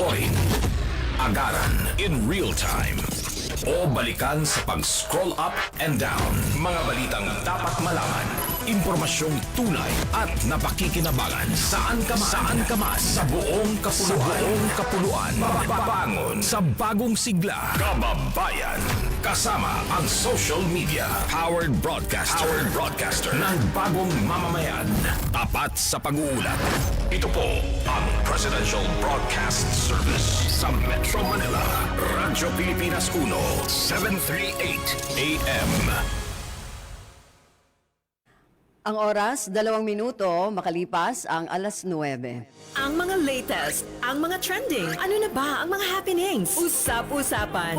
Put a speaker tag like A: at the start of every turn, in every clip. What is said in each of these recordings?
A: Panoorin, agaran in real time, o balikan sa pag-scroll up and down. Mga balitang dapat malaman, impormasyong tunay at napakikinabangan. Saan ka man, sa buong kapuluan. Mababangon sa bagong sigla. Kababayan, kasama ang social media. Powered broadcaster ng bagong mamamayan. Tapat sa pag-uulat. Ito po ang Presidential Broadcast Service sa Metro Manila. Radyo Pilipinas 1, 738 AM.
B: Ang oras, 2 minuto, makalipas ang alas 9.
C: Ang mga latest, ang mga trending, ano na ba ang mga happenings? Usap-usapan,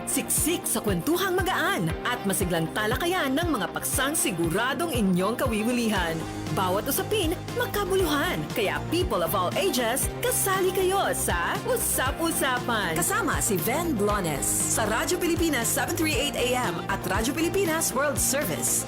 C: siksik sa kwentuhang magaan at masiglang talakayan ng mga paksang siguradong inyong kawiwilihan. Bawat usapin, magkabuluhan. Kaya people of all ages, kasali kayo sa Usap-usapan. Kasama si Ven Blones sa Radyo Pilipinas 738 AM at Radyo Pilipinas World Service.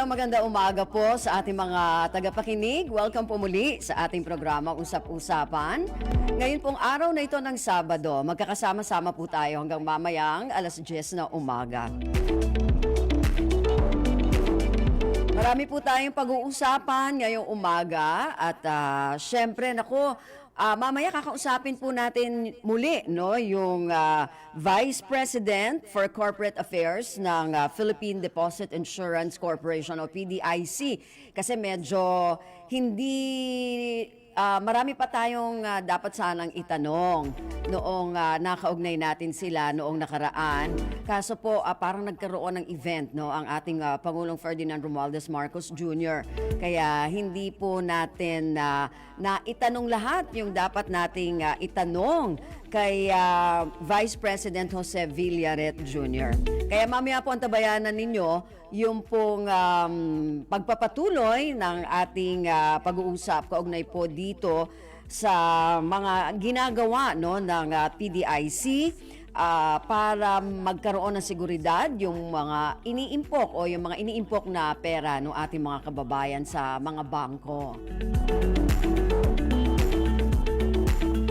B: Magandang umaga po sa ating mga tagapakinig. Welcome po muli sa ating programa Usap-Usapan. Ngayon pong araw na ito ng Sabado, magkakasama-sama po tayo hanggang mamayang alas 10 na umaga. Marami po tayong pag-uusapan ngayong umaga at syempre, mamaya kakausapin po natin muli yung Vice President for Corporate Affairs ng Philippine Deposit Insurance Corporation o PDIC kasi medyo marami pa tayong dapat sanang itanong noong nakaugnay natin sila noong nakaraan. Kaso po parang nagkaroon ng event ang ating Pangulong Ferdinand Romualdez Marcos Jr. Kaya hindi po natin naitanong lahat yung dapat nating itanong kay Vice President Jose Villaret Jr. Kaya mamaya po antabayanan ninyo yung pong pagpapatuloy ng ating pag-uusap kaugnay po dito sa mga ginagawa ng PDIC para magkaroon ng seguridad yung mga iniimpok o yung mga iniimpok na pera ng ating mga kababayan sa mga bangko.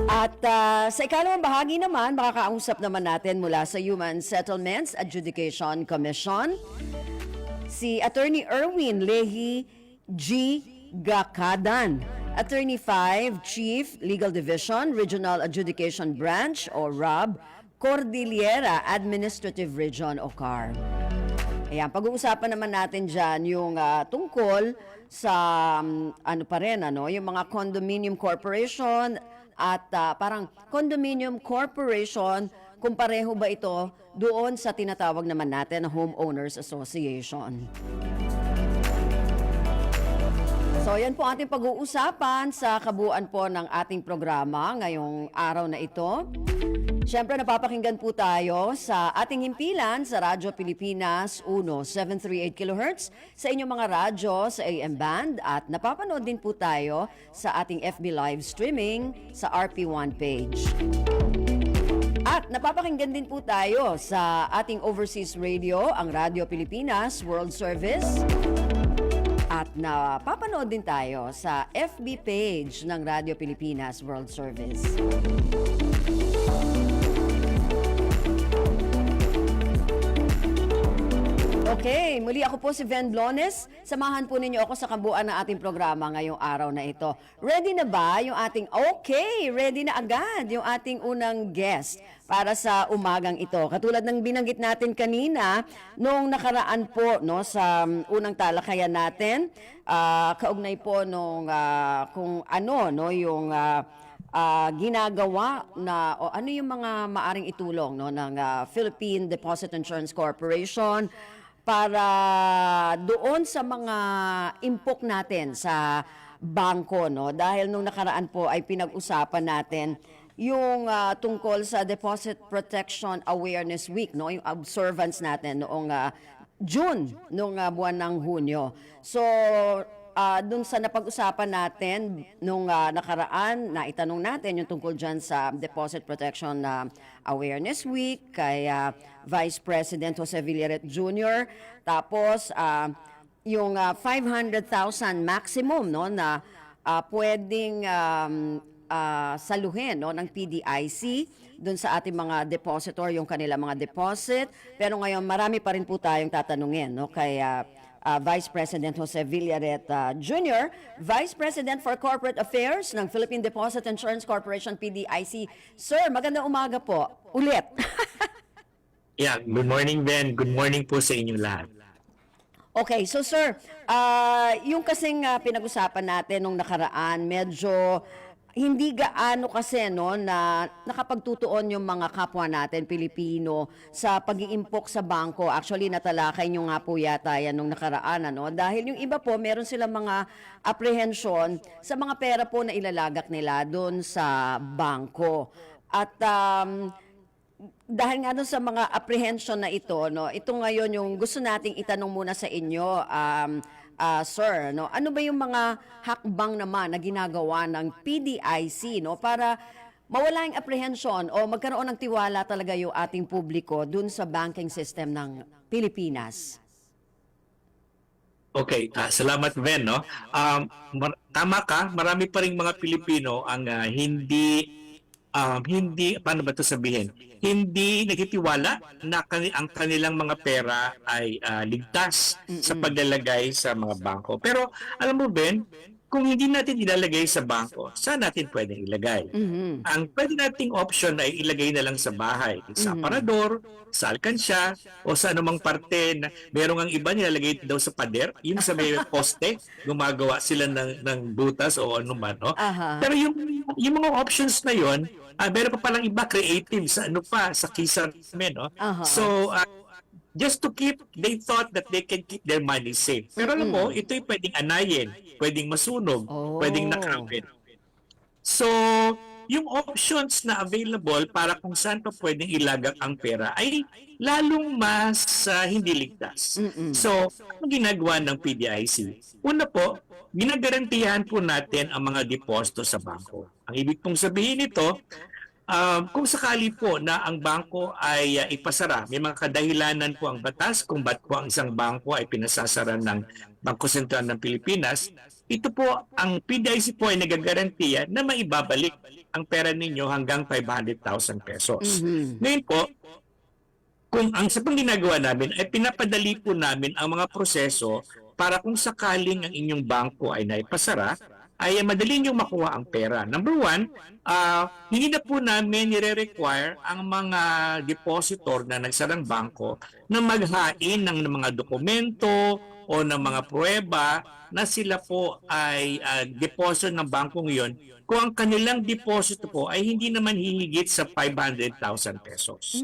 B: At sa ikalawang bahagi naman, makakausap naman natin mula sa Human Settlements Adjudication Commission, si Attorney Erwin Lehi G. Gakadan, Attorney 5, Chief Legal Division, Regional Adjudication Branch o RAB, Cordillera Administrative Region o CAR. Ayan, pag-uusapan naman natin dyan yung tungkol sa yung mga condominium corporation at parang condominium corporation, kung pareho ba ito doon sa tinatawag naman natin na Homeowners Association. So yan po ating pag-uusapan sa kabuuan po ng ating programa ngayong araw na ito. Siyempre napapakinggan po tayo sa ating himpilan sa Radyo Pilipinas 1, 738 kHz sa inyong mga radyo sa AM band at napapanood din po tayo sa ating FB live streaming sa RP1 page. At napapakinggan din po tayo sa ating overseas radio, ang Radyo Pilipinas World Service. At napapanood din tayo sa FB page ng Radyo Pilipinas World Service. Okay, muli ako po si Ven Blones. Samahan po ninyo ako sa kabuuan ng ating programa ngayong araw na ito. Ready na ba yung ating, ready na agad yung ating unang guest para sa umagang ito. Katulad ng binanggit natin kanina, nung nakaraan po sa unang talakayan natin, kaugnay po nung kung yung ginagawa na o ano yung mga maaring itulong ng Philippine Deposit Insurance Corporation para doon sa mga impok natin sa bangko, dahil nung nakaraan po ay pinag-usapan natin yung tungkol sa Deposit Protection Awareness Week, yung observance natin noong June, noong buwan ng Hunyo. So dun sa napag-usapan natin nung nakaraan, na itanong natin yung tungkol dyan sa Deposit Protection Awareness Week kay Vice President Jose Villaret Jr. Tapos, yung 500,000 maximum, no, na pwedeng saluhin, no, ng PDIC doon sa ating mga depositor, yung kanila mga deposit. Pero ngayon, marami pa rin po tayong tatanungin, no, kay Vice President Jose Villaret Jr., Vice President for Corporate Affairs ng Philippine Deposit Insurance Corporation, PDIC. Sir, magandang umaga po. Ulit.
D: Yeah, good morning, Ben. Good morning po sa inyong lahat.
B: Okay, so sir, yung kasing pinag-usapan natin nung nakaraan, medyo hindi gaano kasi, no, na nakapagtutuon yung mga kapwa natin Pilipino sa pag-iimpok sa bangko. Actually, natalakay nyo nga po yata yan nung nakaraan, ano? Dahil yung iba po, meron silang mga apprehension sa mga pera po na ilalagak nila doon sa bangko. At dahil nga doon sa mga apprehension na ito, no, ito ngayon yung gusto nating itanong muna sa inyo, sir, no, ano ba yung mga hakbang naman na ginagawa ng PDIC, no, para mawala yung apprehension o magkaroon ng tiwala talaga yung ating publiko dun sa banking system ng Pilipinas?
D: Okay, salamat, Ben. No? Tama ka, marami pa rin mga Pilipino ang hindi, paano ba ito sabihin, hindi nagtitiwala na ang kanilang mga pera ay ligtas sa paglalagay sa mga bangko. Pero alam mo, Ben, kung hindi natin ilalagay sa bangko, saan natin pwedeng ilagay? Ang pwede nating option ay ilagay na lang sa bahay, sa aparador, sa alkansya, o sa anumang parte na merong ang iba nilalagay daw sa pader, yung sa may poste, gumagawa sila ng butas o anuman. No? Pero yung mga options na yon, meron pa palang iba creative sa sa kisame, no? So just to keep, they thought that they can keep their money safe. Pero alam mo, ito'y pwedeng anayin, pwedeng masunog, pwedeng nakawin. So, yung options na available para kung saan pa pwedeng ilagak ang pera ay lalong mas hindi ligtas. So, ano ginagawa ng PDIC? Una po, ginagarantiyahan po natin ang mga deposito sa bangko. Ang ibig pong sabihin nito, kung sakali po na ang bangko ay ipasara, may mga kadahilanan po ang batas kung ba't po ang isang bangko ay pinasasara ng Bangko Sentral ng Pilipinas, ito po, ang PDIC po ay nagagarantiya na maibabalik ang pera ninyo hanggang 500,000 pesos. Ngayon po, kung ang sa pang ginagawa namin ay pinapadali po namin ang mga proseso para kung sakaling ang inyong bangko ay naipasara, ay madali nyo makuha ang pera. Number one, hindi na po namin nire-require ang mga depositor na nagsarang bangko na maghain ng mga dokumento o ng mga pruweba na sila po ay deposit ng bangkong yon kung ang kanilang deposito po ay hindi naman hihigit sa 500,000 pesos.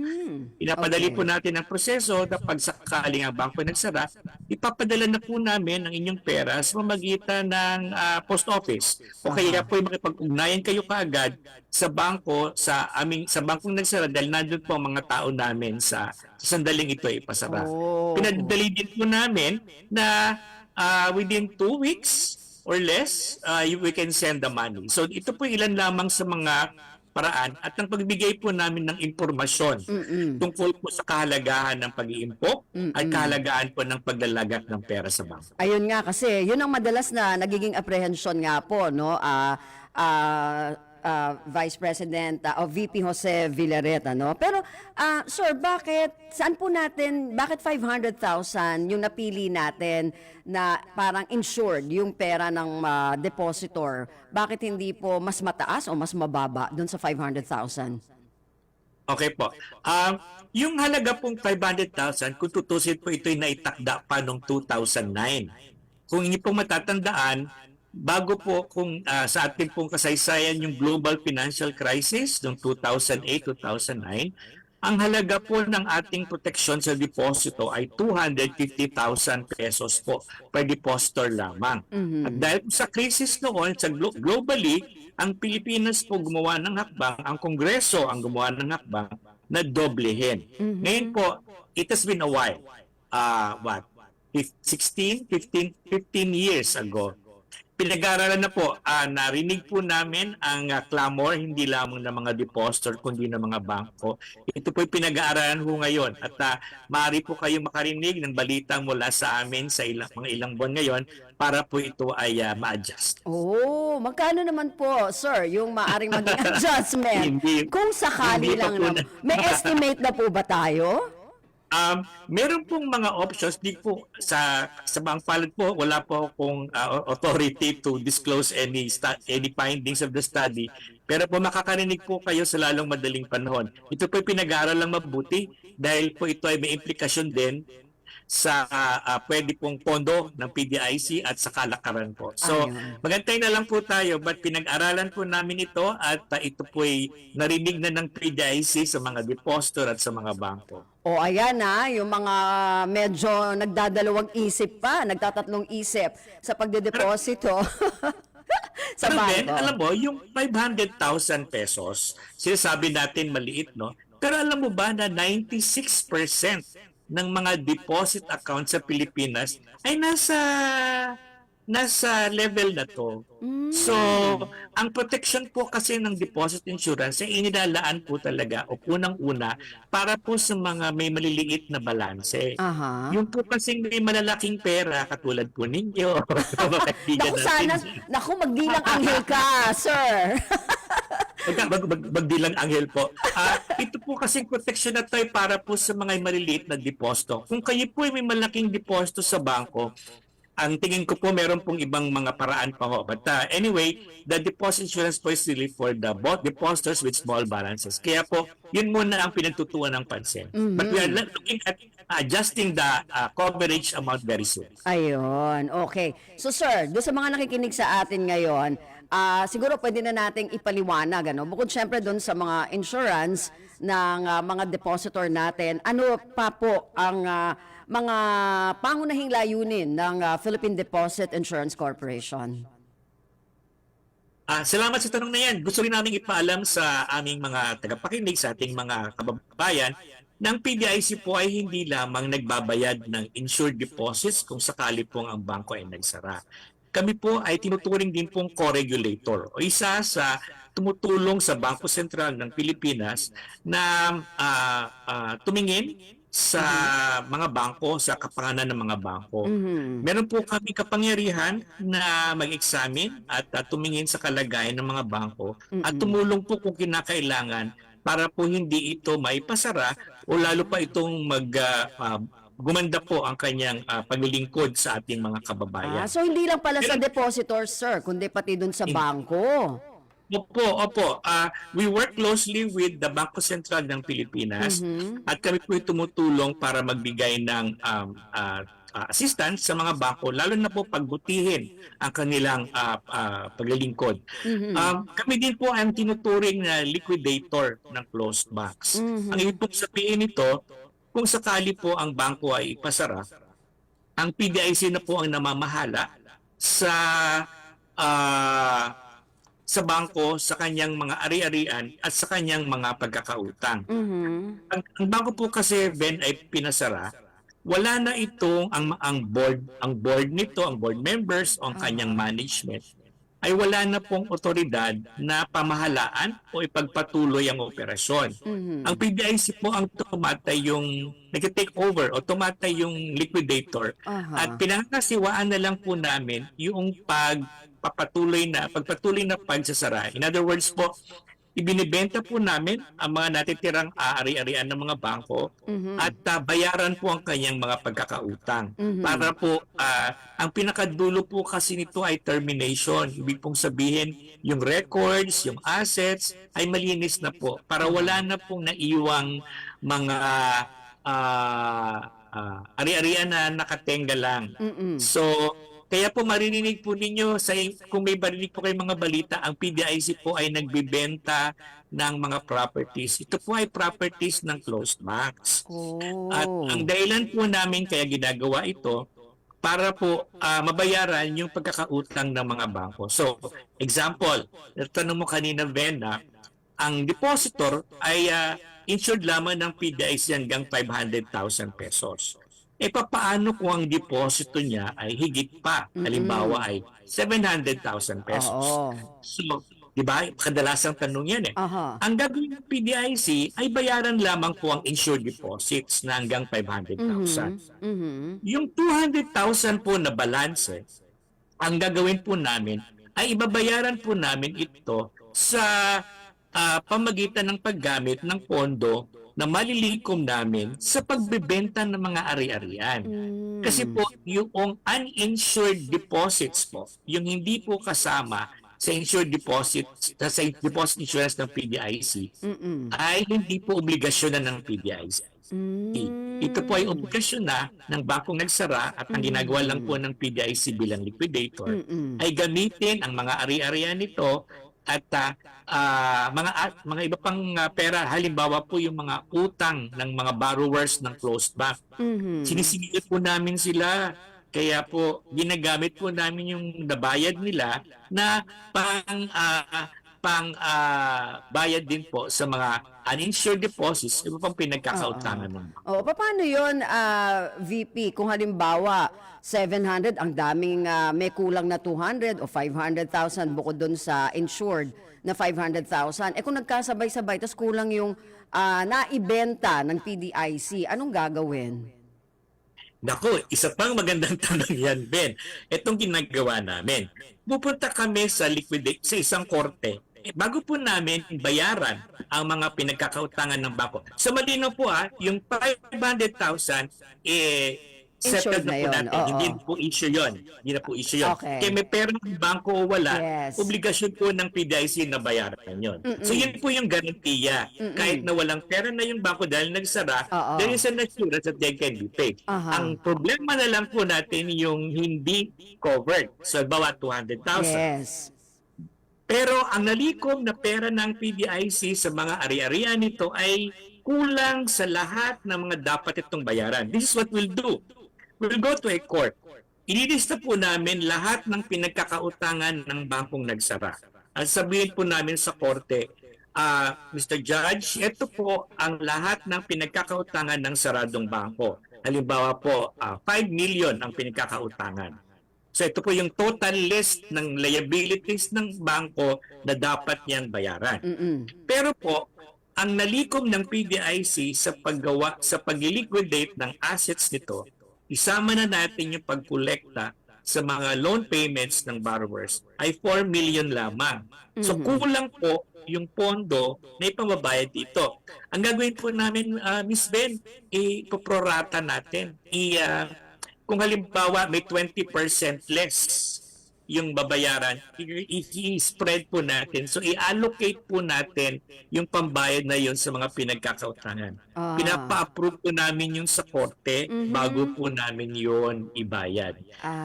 D: Pinapadali po natin ang proseso na pag sakaling ang bangko nagsara, ipapadala na po namin ang inyong pera sa pamamagitan ng post office. O kaya po makipag-ugnayan kayo kaagad sa bangko, sa bangkong nagsara dahil nandun po ang mga tao namin sa sandaling ito ay ipasara. Pinadali din po namin na within 2 weeks or less, we can send the money. So ito po ilan lamang sa mga paraan at ang pagbigay po namin ng impormasyon tungkol po sa kahalagahan ng pag-iimpok at kahalagahan po ng paglalagak ng pera sa bangko.
B: Ayun nga kasi, yun ang madalas na nagiging apprehension nga po, no? Vice President o VP Jose Villaret, no? Pero sir, bakit 500,000 yung napili natin na parang insured yung pera ng depositor? Bakit hindi po mas mataas o mas mababa dun sa 500,000?
D: Okay po. Yung halaga pong 500,000, kung tutusin po ito'y naitakda pa noong 2009. Kung hindi po matatandaan, bago po kung sa ating pong kasaysayan yung global financial crisis noong 2008-2009, ang halaga po ng ating proteksyon sa deposito ay 250,000 pesos po per depositor lamang. At dahil sa crisis noon, globally, ang Pilipinas po gumawa ng hakbang, ang Kongreso ang gumawa ng hakbang na doblehin. Ngayon po, it has been a while. 15 years ago, pinag-aaralan na po, narinig po namin ang clamor, hindi lamang ng mga depositor, kundi ng mga bangko. Ito po pinag-aaralan po ngayon at maaari po kayo makarinig ng balitang mula sa amin sa mga ilang buwan ngayon para po ito ay ma-adjust.
B: Oh, magkano naman po, sir, yung maaring maging adjustment?
D: Hindi-
B: Kung sakali
D: hindi pa
B: lang
D: po
B: na. May estimate na po ba tayo?
D: Meron pong mga options di po sa Bank Palad po, wala po akong authority to disclose any findings of the study, pero po makakarinig po kayo sa lalong madaling panahon. Ito po pinag-aaral lang mabuti dahil po ito ay may implikasyon din sa pwede pong pondo ng PDIC at sa kalakaran po. So,
B: Ayun.
D: magantay na lang po tayo, but pinag-aralan po namin ito at ito po ay narinig na ng PDIC sa mga depositor at sa mga bangko.
B: O ayan na, yung mga medyo nagdadalawang isip pa, nagtatatlong isip sa pagdedeposito sa
D: Pero then,
B: bangko.
D: alam mo, yung 500,000 pesos, sinasabi natin maliit, no? Pero alam mo ba na 96% ng mga deposit account sa Pilipinas ay nasa level na to. So, ang protection po kasi ng deposit insurance ay inilalaan po talaga o unang-una para po sa mga may maliliit na balanse.
B: Aha.
D: Yung po kasing may malalaking pera katulad po ninyo. mga kaibigan
B: Naku,
D: natin.
B: sana, naku, magdilang anghel ka, sir.
D: Magdilang anghel po. Ito po kasing protection na to ay para po sa mga maliliit na deposito. Kung kayo po ay may malaking deposito sa bangko, ang tingin ko po meron pong ibang mga paraan pa ho. But anyway, the deposit insurance po is really for the both depositors with small balances. Kaya po, yun muna ang pinagtutuan ng pansin. But we are looking at adjusting the coverage amount very soon.
B: Ayun, okay. So sir, doon sa mga nakikinig sa atin ngayon, siguro pwede na nating ipaliwanag, ano? Bukod syempre doon sa mga insurance ng mga depositor natin, ano pa po ang mga pangunahing layunin ng Philippine Deposit Insurance Corporation?
D: Salamat sa tanong na yan. Gusto rin namin ipaalam sa aming mga tagapakinig, sa ating mga kababayan, ng PDIC po ay hindi lamang nagbabayad ng insured deposits kung sakali pong ang bangko ay nagsara. Kami po ay tinuturing din pong co-regulator o isa sa tumutulong sa Bangko Sentral ng Pilipinas na tumingin sa mga bangko, sa kapanganan ng mga bangko. Meron po kami kapangyarihan na mag-examine at tumingin sa kalagayan ng mga bangko at tumulong po kung kinakailangan para po hindi ito maipasara o lalo pa itong gumanda po ang kanyang paglilingkod sa ating mga kababayan.
B: So hindi lang pala sa depositor, sir, kundi pati doon sa bangko.
D: Opo. We work closely with the Bangko Sentral ng Pilipinas at kami po tumutulong para magbigay ng assistance sa mga bangko, lalo na po pagbutihin ang kanilang paglilingkod. Kami din po ang tinuturing na liquidator ng closed banks. Ang ibig pong sabihin nito, kung sakali po ang bangko ay ipasara, ang PDIC na po ang namamahala sa bangko, sa kanyang mga ari-arian at sa kanyang mga pagkakautang. Ang bangko po kasi, Ben, ay pinasara, wala na itong ang board nito, ang board members o ang kanyang management ay wala na pong otoridad na pamahalaan o ipagpatuloy ang operasyon. Ang PDIC po ang tumatay yung nag-take over o tumatay yung liquidator at pinangasiwaan na lang po namin yung pagpatuloy na pagsasara. In other words po, ibinibenta po namin ang mga natitirang ari-arian ng mga bangko at bayaran po ang kanyang mga pagkakautang. Para po, ang pinakadulo po kasi nito ay termination. Ibig pong sabihin, yung records, yung assets ay malinis na po para wala na pong naiwang mga ari-arian na nakatenga lang. So, kaya po maririnig po ninyo, kung may barinig po kayong mga balita, ang PDIC po ay nagbibenta ng mga properties. Ito po ay properties ng closed banks. At ang dahilan po namin kaya ginagawa ito, para po mabayaran yung pagkakautang ng mga bangko. So, example, tanong mo kanina, Ben, ang depositor ay insured lamang ng PDIC hanggang 500,000 pesos. papaano kung ang deposito niya ay higit pa? Halimbawa ay 700,000 pesos.
B: Oo.
D: So, di ba? Kadalasang tanong yan eh.
B: Aha.
D: Ang gagawin ng PDIC ay bayaran lamang po ang insured deposits na hanggang 500,000. Yung 200,000 po na balanse, ang gagawin po namin ay ibabayaran po namin ito sa pamagitan ng paggamit ng pondo na malilikom namin sa pagbebenta ng mga ari-arian. Kasi po, yung uninsured deposits po, yung hindi po kasama sa insured deposits, sa deposit insurance ng PDIC, ay hindi po obligasyon na ng PDIC. Ito po ay obligasyon na ng bangkong nagsara at ang ginagawa lang po ng PDIC bilang liquidator ay gamitin ang mga ari-arian nito at mga iba pang pera, halimbawa po yung mga utang ng mga borrowers ng closed bank. Sinisingil po namin sila. Kaya po ginagamit po namin yung nabayad nila na bayad din po sa mga uninsured deposits, iba pang pinagkakautangan ng bank.
B: Oo, paano 'yon, VP? Kung halimbawa 700, ang daming may kulang na 200 o 500,000 bukod doon sa insured na 500,000. Kung nagkasabay-sabay tapos kulang yung naibenta ng PDIC, anong gagawin?
D: Naku, isa pang magandang tanong yan, Ben. Itong ginagawa namin. Pupunta kami sa sa isang korte. Bago po namin bayaran ang mga pinagkakautangan ng bangko. So malinaw po yung 500,000 settled
B: Insured
D: na
B: na
D: po
B: yun,
D: natin.
B: oo.
D: Hindi po issue yun. Hindi na po issue yun.
B: Okay.
D: Kaya may pera ng bangko o wala,
B: Yes.
D: obligasyon po ng PDIC na bayaran yun. So yun po yung garantiya. Kahit na walang pera na yung bangko dahil nagsara,
B: Oo.
D: there is an assurance that they can be paid.
B: Aha.
D: Ang problema na lang po natin yung hindi covered. So bawa 200,000.
B: Yes.
D: Pero ang nalikom na pera ng PDIC sa mga ari-arian nito ay kulang sa lahat ng mga dapat itong bayaran. This is what we'll do. We'll go to a court. Ililista po namin lahat ng pinagkakautangan ng bangkong nagsara. At sabihin po namin sa korte, Mr. Judge, ito po ang lahat ng pinagkakautangan ng saradong bangko. Halimbawa po, 5 million ang pinagkakautangan. So ito po yung total list ng liabilities ng bangko na dapat niyang bayaran. Pero po, ang nalikom ng PDIC sa pag-liquidate ng assets nito, isama na natin yung pagkolekta sa mga loan payments ng borrowers ay 4 million lamang. So kulang po yung pondo na ipamabayad dito. Ang gagawin po namin, Miss Ben, ipoprorata natin. Kung halimbawa may 20% less yung babayaran, i-spread po natin. So i-allocate po natin yung pambayad na yun sa mga pinagkakautangan. Pinapa-approve po namin yung sa korte bago po namin yun ibayad.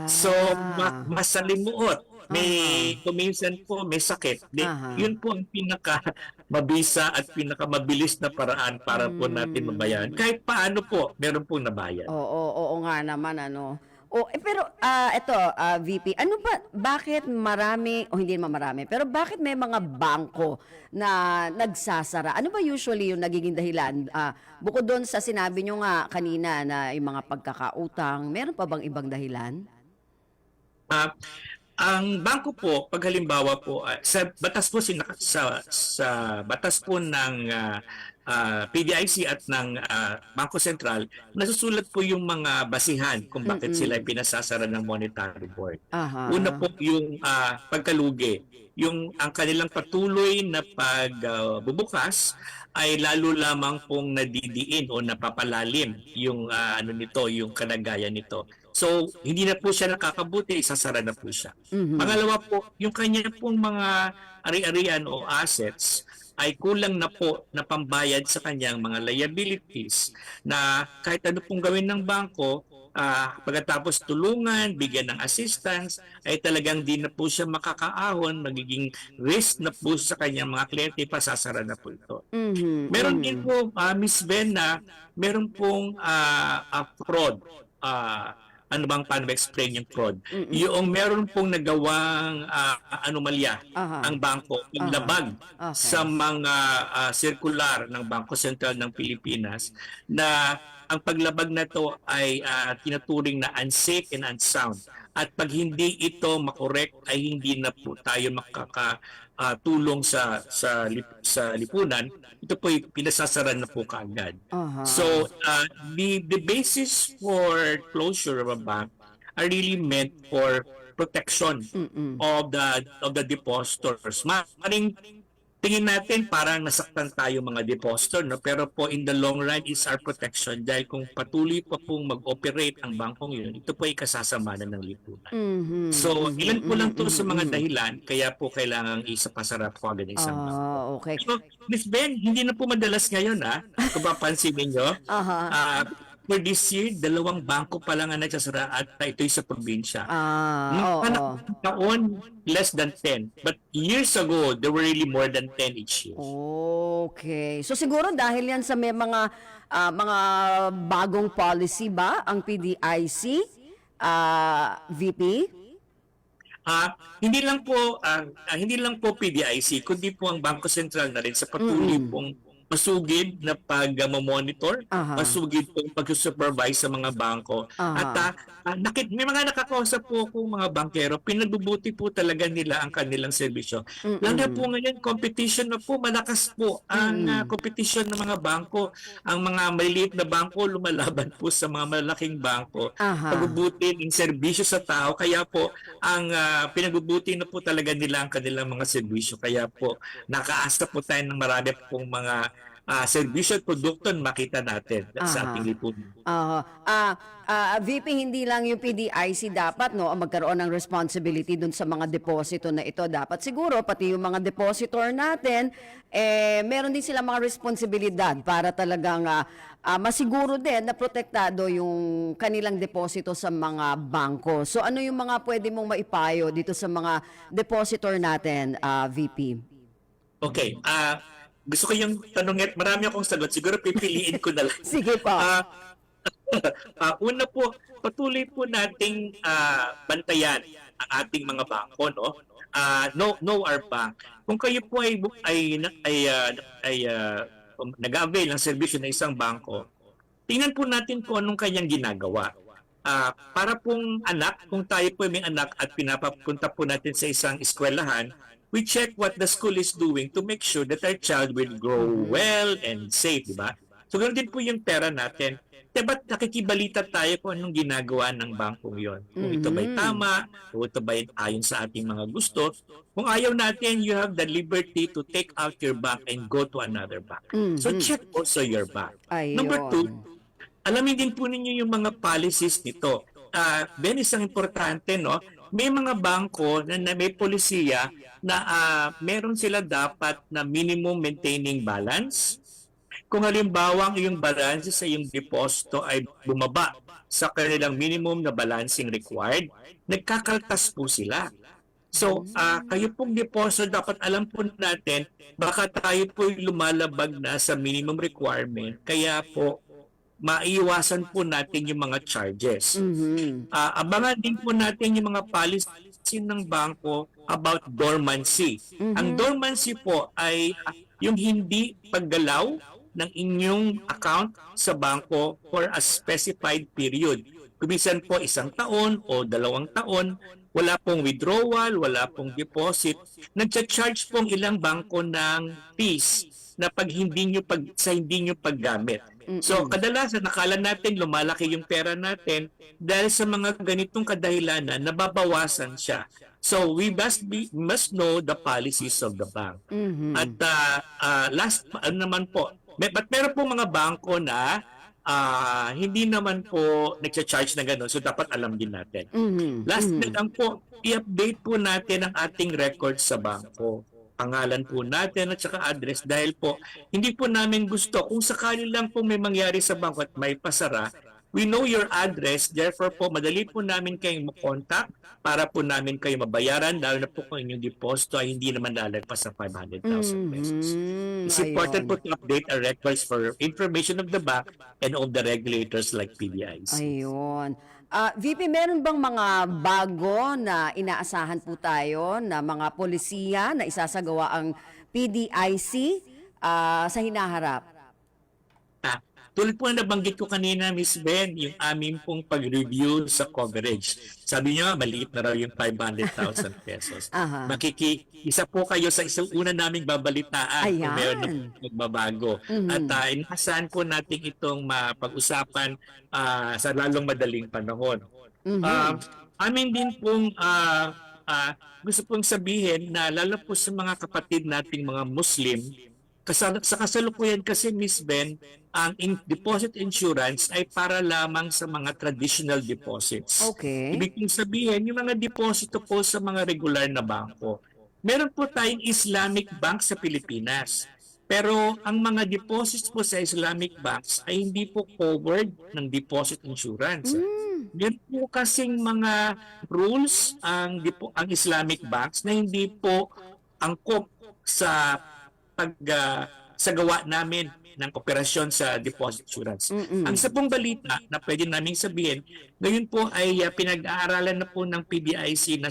D: So masalimuot. Kuminsan po may sakit. Yun po ang pinaka-mabisa at pinaka-mabilis na paraan para po natin mabayaran. Kahit paano po, meron po nabayad.
B: Oo nga naman pero VP, bakit marami, o hindi naman marami, pero bakit may mga bangko na nagsasara? Ano ba usually yung nagiging dahilan? Bukod doon sa sinabi nyo nga kanina na yung mga pagkakautang, meron pa bang ibang dahilan?
D: Ang bangko po, pag halimbawa po, sa batas po sa batas po ng PDIC at ng Bangko Sentral, nasusulat po yung mga basihan kung bakit sila pinasasara ng Monetary Board. Una po yung pagkalugi. Ang kanilang patuloy na pagbubukas ay lalo lamang pong nadidiin o napapalalim yung yung kalagayan nito. So, hindi na po siya nakakabuti, isasara na po siya. Pangalawa po, yung kanya pong mga ari-arian o assets ay kulang na po na pambayad sa kanyang mga liabilities na kahit ano pong gawin ng bangko, pagkatapos tulungan, bigyan ng assistance, ay talagang di na po siya makakaahon, magiging risk na po sa kanyang mga kliyente, pasasara na po ito. Meron din po, Miss Ben, na meron pong fraud. ano bang paano explain yung fraud. Yung meron pong nagawang anomalya
B: Aha.
D: ang bangko, yung
B: Aha.
D: labag
B: Okay.
D: sa mga circular ng Bangko Sentral ng Pilipinas na ang paglabag na to ay tinaturing na unsafe and unsound. At pag hindi ito makorek ay hindi na po tayo makakatulong sa lipunan. Ito po ay pinasasaran na po kaagad.
B: Aha.
D: So the basis for closure of a bank are really meant for protection of the depositors. Maring tingin natin parang nasaktan tayo mga depositor, no? Pero po in the long run is our protection dahil kung patuloy pa pong mag-operate ang bangkong yun, ito po ay kasasamanan ng lipunan.
B: Mhm.
D: So ilan po lang to sa mga dahilan kaya po kailangang isapasarap ko agad ang isang bangko.
B: Okay.
D: So, Miss Ben, hindi na po madalas ngayon kung papansin ninyo.
B: Aha.
D: For this year, 2 bangko pa lang ang nagsasara at ito'y sa probinsya.
B: Oo.
D: Nung taon, less than 10. But years ago, there were really more than 10 each year.
B: Okay. So siguro dahil yan sa may mga bagong policy ba ang PDIC, VP?
D: Hindi lang po PDIC, kundi po ang Bangko Sentral na rin sa patuloy pong masugid na pag-monitor,
B: Aha.
D: masugid pong pag-supervise sa mga bangko.
B: Aha.
D: At may mga nakakausap po akong mga bankero, pinagbubuti po talaga nila ang kanilang serbisyo. Lalo na po ngayon, competition na po, malakas po ang competition ng mga bangko. Ang mga maliliit na bangko lumalaban po sa mga malaking bangko.
B: Aha.
D: Pagbubuti ng serbisyo sa tao, kaya po ang pinagbubuti na po talaga nila ang kanilang mga serbisyo. Kaya po nakaasa po tayo ng marami pong mga serbisyo at produkto na makita natin sa
B: Aha.
D: ating lipunan.
B: VP, hindi lang yung PDIC dapat ang magkaroon ng responsibility dun sa mga deposito na ito. Dapat siguro pati yung mga depositor natin, meron din sila mga responsibilidad para talagang masiguro din na protektado yung kanilang deposito sa mga bangko. So ano yung mga pwede mong maipayo dito sa mga depositor natin, VP?
D: Okay. Gusto ko yung tanongin, marami akong sagot. Siguro pipiliin ko na lang.
B: Sige po.
D: Una po, patuloy po nating bantayan ang ating mga bangko, no? Know our bank. Kung kayo po ay nag-avail ng serbisyo ng isang bangko, tingnan po natin kung anong kanyang ginagawa. Para pong anak, kung tayo po may anak at pinapapunta po natin sa isang eskwelahan, we check what the school is doing to make sure that our child will grow well and safe, di ba? So, ganoon din po yung pera natin. Ba't nakikibalita tayo kung anong ginagawa ng bangkong yon? Kung ito ba'y tama, kung ito ba'y ayon sa ating mga gusto. Kung ayaw natin, you have the liberty to take out your bank and go to another bank. So, check also your bank.
B: Ayun.
D: Number 2, alamin din po ninyo yung mga policies nito. Ben, isang importante, no? May mga bangko na may polisiya na meron sila dapat na minimum maintaining balance. Kung halimbawa ang iyong balance sa iyong deposito ay bumaba sa kanilang minimum na balancing required, nagkakaltas po sila. So, kayo pong deposito, dapat alam po natin, baka tayo po lumalabag na sa minimum requirement, kaya po maiiwasan po natin yung mga charges. Abangan din po natin yung mga policy ng bangko about dormancy. Ang dormancy po ay yung hindi paggalaw ng inyong account sa bangko for a specified period. Kuminsan po 1 taon o 2 taon, wala pong withdrawal, wala pong deposit. Nagcha-charge pong ilang bangko ng fees na pag hindi nyo paggamit. So kadalasan nakala natin lumalaki yung pera natin dahil sa mga ganitong kadahilanan nababawasan siya. So we must know the policies of the bank. At last naman po, but meron po mga bangko na hindi naman po nagcha-charge na gano'n. So dapat alam din natin. Last na lang po, i-update po natin ang ating records sa bangko. Pangalan po natin at saka address dahil po hindi po namin gusto kung sakali lang po may mangyari sa bangko at may pasara, we know your address, therefore po madali po namin kayong makontak para po namin kayo mabayaran lalo na po kung inyong deposito ay hindi naman lalagpas sa 500,000 pesos. It's important po to update our records for information of the bank and of the regulators like PBIC.
B: Ayun. VP, meron bang mga bago na inaasahan po tayo na mga polisiya na isasagawa ang PDIC sa hinaharap?
D: Tulad po na nabanggit ko kanina, Miss Ben, yung amin pong pag-review sa coverage. Sabi niyo, maliit na raw yung 500,000 pesos.
B: Aha.
D: Isa po kayo sa isang una naming babalitaan kung
B: Ayan.
D: meron na magbabago. At inaasahan po natin itong mapag-usapan sa lalong madaling panahon. Amin din pong gusto pong sabihin na lalo po sa mga kapatid nating mga Muslim, sa kasalukuyan kasi, Miss Ben, ang deposit insurance ay para lamang sa mga traditional deposits.
B: Okay.
D: Ibig kong sabihin, yung mga deposito po sa mga regular na bangko. Meron po tayong Islamic Bank sa Pilipinas. Pero ang mga deposits po sa Islamic banks ay hindi po covered ng deposit insurance. Meron po kasing mga rules ang Islamic banks na hindi po angkop sa pagsagawa namin ng operasyon sa deposit insurance. Ang isa pong balita na pwede namin sabihin, ngayon po ay pinag-aaralan na po ng PBIC na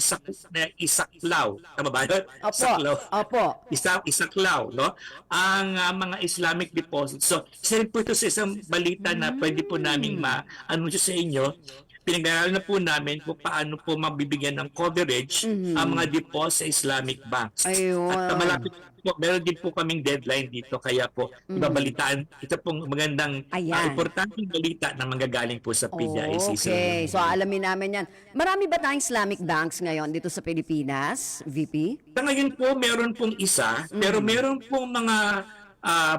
D: isaklaw. Tama ba yun? Saklaw.
B: Opo.
D: Isaklaw, no? Ang mga Islamic deposits. So, isa rin po ito sa isang balita na pwede po namin ma-anunsyo sa inyo. Pinag-aaralan na po namin kung paano po mabibigyan ng coverage ang mga deposits sa Islamic banks.
B: Ayun.
D: At malapit po, meron din po kaming deadline dito, kaya po ibabalitaan. Ito pong magandang
B: Ayan.
D: importanteng balita na manggagaling po sa PDIC.
B: Okay. So, alamin namin yan. Marami ba tayong Islamic banks ngayon dito sa Pilipinas, VP?
D: Sa ngayon po, meron pong isa, pero meron pong mga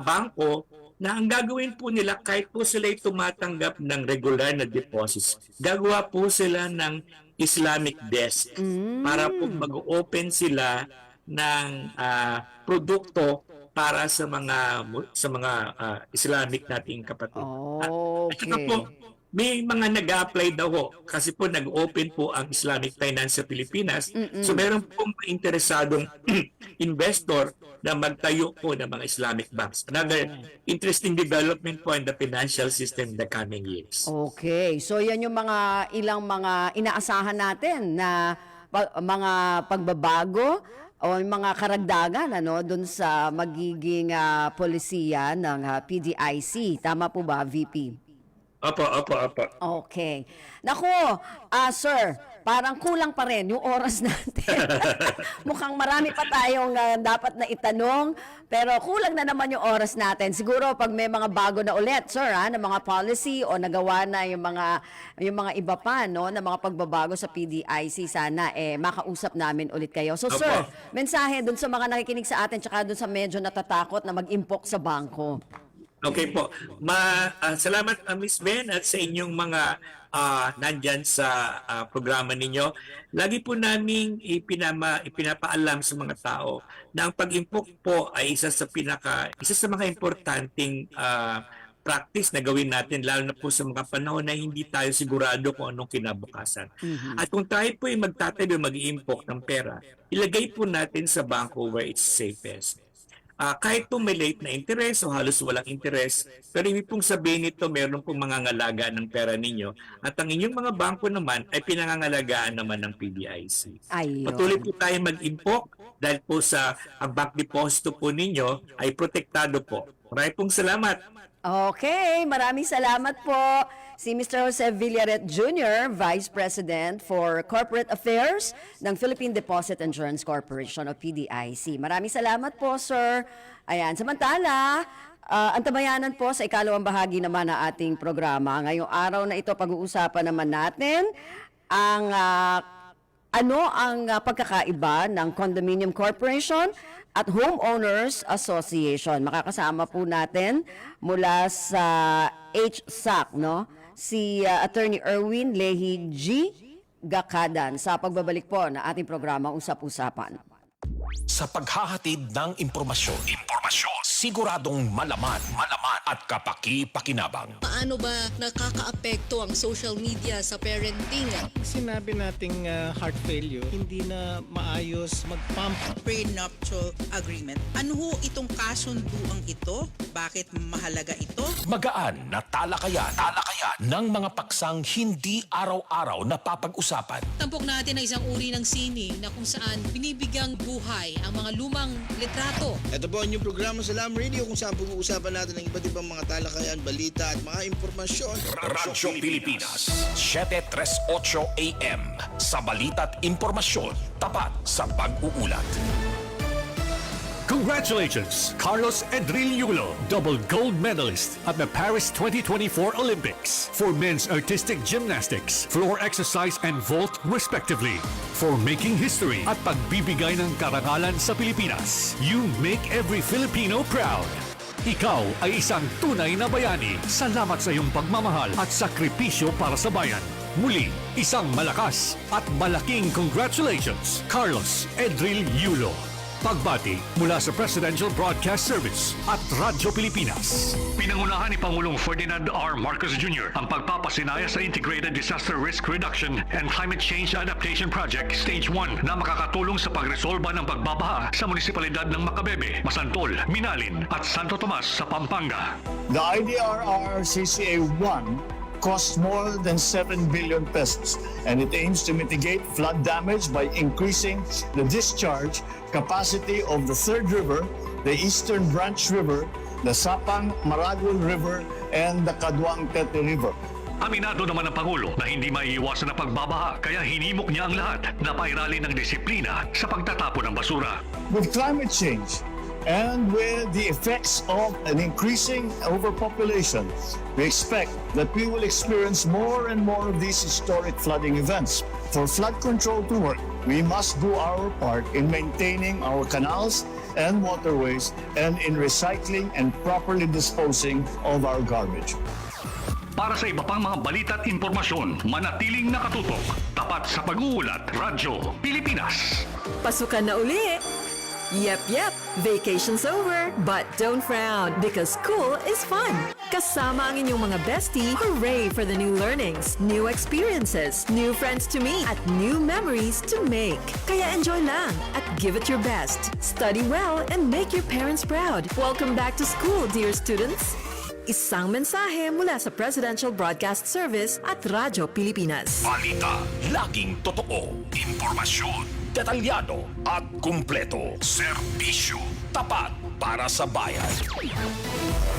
D: bangko na ang gagawin po nila kahit po sila ay tumatanggap ng regular na deposits, gagawa po sila ng Islamic desk para po mag-open sila ng produkto para sa mga Islamic nating kapatid. At saka
B: Okay.
D: po, may mga nag-a-apply daw ho kasi po nag-open po ang Islamic Finance sa Pilipinas. So meron pong interesadong investor na magtayo po ng mga Islamic banks. Another interesting development po in the financial system in the coming years.
B: Okay. So, yan yung ilang mga inaasahan natin na mga pagbabago o yung mga karagdagan doon sa magiging polisiya ng PDIC. Tama po ba, VP?
D: Opo.
B: Okay. Naku, sir, parang kulang pa rin yung oras natin. Mukhang marami pa tayong dapat na itanong, pero kulang na naman yung oras natin. Siguro pag may mga bago na ulit, sir, na mga policy o nagawa na yung mga iba pa, no, na mga pagbabago sa PDIC, sana makausap namin ulit kayo. So,
D: Opo.
B: sir, mensahe dun sa mga nakikinig sa atin tsaka dun sa medyo natatakot na mag-impok sa bangko.
D: Okay po. Salamat Miss Ben at sa inyong mga nandyan sa programa ninyo. Lagi po namin ipinapaalam sa mga tao na ang pag-impok po ay isa sa mga importanteng practice na gawin natin, lalo na po sa mga panahon na hindi tayo sigurado kung anong kinabukasan. At kung tayo po ay magtatabi mag-impok ng pera, ilagay po natin sa bangko where it's safest. Kahit po may late na interest o halos walang interest, pero ibig pong sabihin nito, meron pong mangangalaga ng pera ninyo at ang inyong mga bangko naman ay pinangangalagaan naman ng PDIC.
B: Ayun.
D: Patuloy po tayo mag-impok dahil po ang bank deposito po ninyo ay protektado po. Maraming pong salamat.
B: Okay, maraming salamat po. Si Mr. Jose Villaret Jr., Vice President for Corporate Affairs ng Philippine Deposit Insurance Corporation o PDIC. Maraming salamat po, sir. Ayan, samantala, antabayanan po sa ikalawang bahagi naman ng ating programa. Ngayong araw na ito, pag-uusapan naman natin ang pagkakaiba ng Condominium Corporation at Homeowners Association. Makakasama po natin mula sa HSAC, no? Si Attorney Erwin Lehi G. Gakadan sa pagbabalik po na ating programa Usap-Usapan.
A: Sa paghahatid ng impormasyon Siguradong malaman at kapaki-pakinabang.
E: Paano ba nakakaapekto ang social media sa parenting?
F: Sinabi nating heart failure, hindi na maayos mag-pump.
G: Prenuptial agreement. Ano ho itong kasunduang ito? Bakit mahalaga ito?
A: Magaan na talakayan ng mga paksang hindi araw-araw napapag-usapan.
E: Tampok natin ang isang uri ng sining na kung saan binibigyang buhay ang mga lumang litrato.
H: Ito po ang inyong programa sa Lam Radio kung saan pag-uusapan natin ang iba't ibang mga talakayan, balita at mga impormasyon.
A: Radyo Pilipinas, 7:38 AM. Sa balita at impormasyon, tapat sa pag-uulat.
I: Congratulations, Carlos Edril Yulo, double gold medalist at the Paris 2024 Olympics for men's artistic gymnastics, floor exercise and vault respectively. For making history at pagbibigay ng karangalan sa Pilipinas. You make every Filipino proud. Ikaw ay isang tunay na bayani. Salamat sa iyong pagmamahal at sakripisyo para sa bayan. Muli, isang malakas at malaking congratulations, Carlos Edril Yulo. Pagbati mula sa Presidential Broadcast Service at Radyo Pilipinas.
J: Pinangunahan ni Pangulong Ferdinand R. Marcos Jr. ang pagpapasinaya sa Integrated Disaster Risk Reduction and Climate Change Adaptation Project Stage 1 na makakatulong sa pagresolba ng pagbabaha sa munisipalidad ng Macabebe, Masantol, Minalin at Santo Tomas sa Pampanga.
K: The IDRR CCA-1 costs more than 7 billion pesos and it aims to mitigate flood damage by increasing the discharge capacity of the Third River, the Eastern Branch River, the Sapang Maragol River, and the Caduang Tete River.
J: Aminado naman ang Pangulo na hindi maiiwasan ang pagbabaha kaya hinimok niya ang lahat na pairalin ng disiplina sa pagtatapon ng basura.
K: With climate change and with the effects of an increasing overpopulation, we expect that we will experience more and more of these historic flooding events. For flood control to work, we must do our part in maintaining our canals and waterways and in recycling and properly disposing of our garbage.
J: Para sa iba pang mga balita at impormasyon, manatiling nakatutok. Tapat sa pag-uulat, Radyo Pilipinas.
C: Pasukan na uli! Yep, vacation's over. But don't frown because school is fun. Kasama ang inyong mga bestie, hooray for the new learnings, new experiences, new friends to meet, at new memories to make. Kaya enjoy lang at give it your best. Study well and make your parents proud. Welcome back to school, dear students. Isang mensahe mula sa Presidential Broadcast Service at Radyo Pilipinas.
A: Balita, laging totoo. Impormasyon, detalyado at kumpleto. Serbisyo, tapat para sa bayan.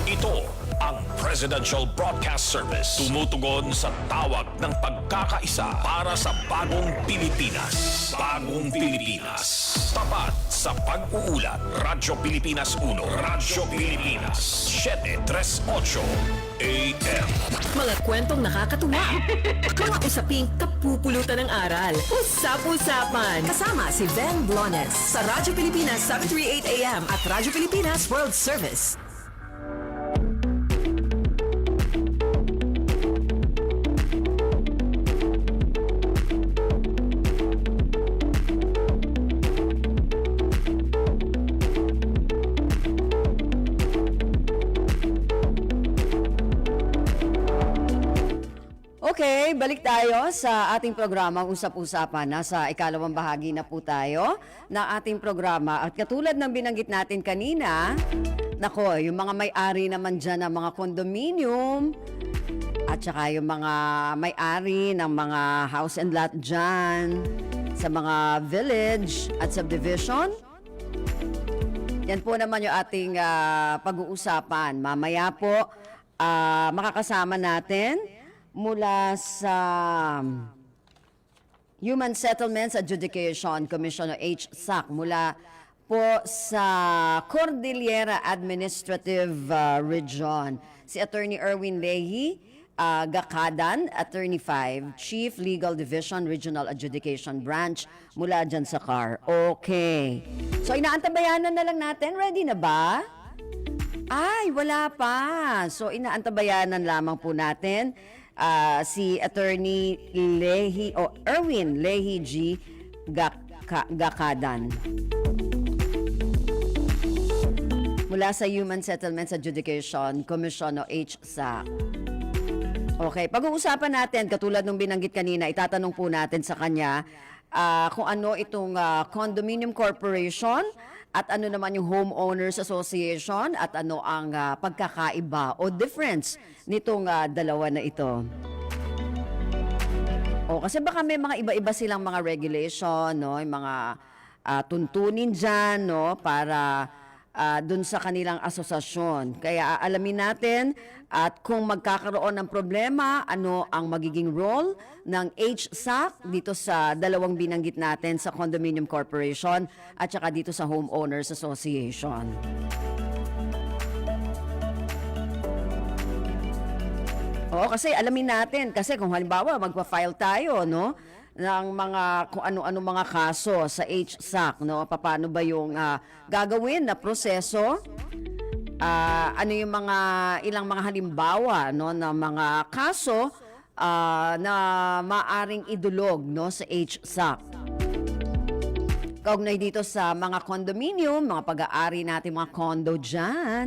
A: Ito ang Presidential Broadcast Service. Tumutugon sa tawag ng pagkakaisa para sa bagong Pilipinas. Bagong Pilipinas. Tapat sa pag-uulat. Radyo Pilipinas 1. Radyo Pilipinas 738 AM.
C: Mga kwentong nakakatuwa. Mga usaping kapupulutan ng aral. Usap-usapan. Kasama si Ven Blones sa Radyo Pilipinas 738 AM at Radyo Pilipinas World Service.
B: Okay, balik tayo sa ating programa Usap-Usapan. Nasa ikalawang bahagi na po tayo ng ating programa. At katulad ng binanggit natin kanina, nako, yung mga may-ari naman dyan ng mga condominium at saka yung mga may-ari ng mga house and lot dyan sa mga village at subdivision. Yan po naman yung ating pag-uusapan. Mamaya po, makakasama natin mula sa Human Settlements Adjudication Commission o HSAC, mula po sa Cordillera Administrative Region, si Attorney Erwin Lehi Gakadan, Attorney 5, Chief Legal Division Regional Adjudication Branch, mula dyan sa CAR. Okay. So inaantabayanan na lang natin. Ready na ba? Ay, wala pa. So inaantabayanan lamang po natin si Attorney Lehi o Erwin Lehi G. Gakadan. mula sa Human Settlements Adjudication Commission o HSAC. Okay, pag-uusapan natin, katulad nung binanggit kanina, itatanong po natin sa kanya kung ano itong Condominium Corporation at ano naman yung Homeowners Association at ano ang pagkakaiba o difference nitong dalawa na ito. O kasi baka may mga iba-iba silang mga regulation, no, yung mga tuntunin dyan, no, para dun sa kanilang asosasyon. Kaya alamin natin at kung magkakaroon ng problema, ano ang magiging role ng HSAC dito sa dalawang binanggit natin sa Condominium Corporation at saka dito sa Homeowners Association. Oo, kasi alamin natin, kasi kung halimbawa magpa-file tayo, no, ng mga kung ano-ano mga kaso sa HSAC, no, paano ba yung gagawin na proseso? Ano yung mga ilang mga halimbawa, no, na mga kaso na maaring idulog, no, sa HSAC. Kaugnay dito sa mga condominium, mga pag-aari natin mga condo dyan.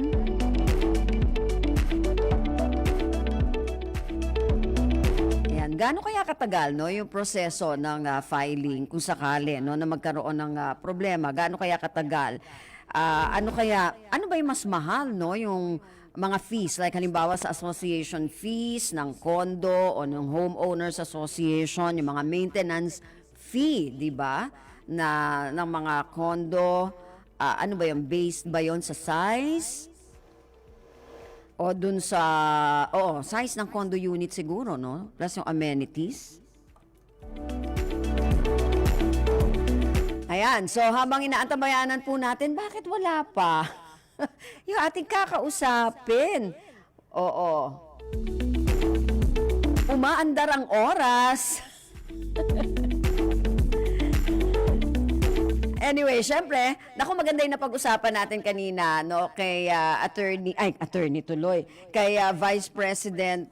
B: Ayan, gaano kaya katagal, no, yung proseso ng filing kung sakali, no, na magkaroon ng problema? Gaano kaya katagal? Ano ba yung mas mahal, no, yung mga fees, like halimbawa sa association fees ng condo o ng homeowners association, yung mga maintenance fee, di ba, na ng mga condo, ano ba yung based ba yon sa size? O dun sa, size ng condo unit siguro, no? Plus yung amenities. Ayan, so habang inaantabayanan po natin, bakit wala pa? Yung ating kakausapin. Oo. Umaandar ang oras. Anyway, syempre, naku, maganda yung napag-usapan natin kanina, no, kay attorney tuloy, kay Vice President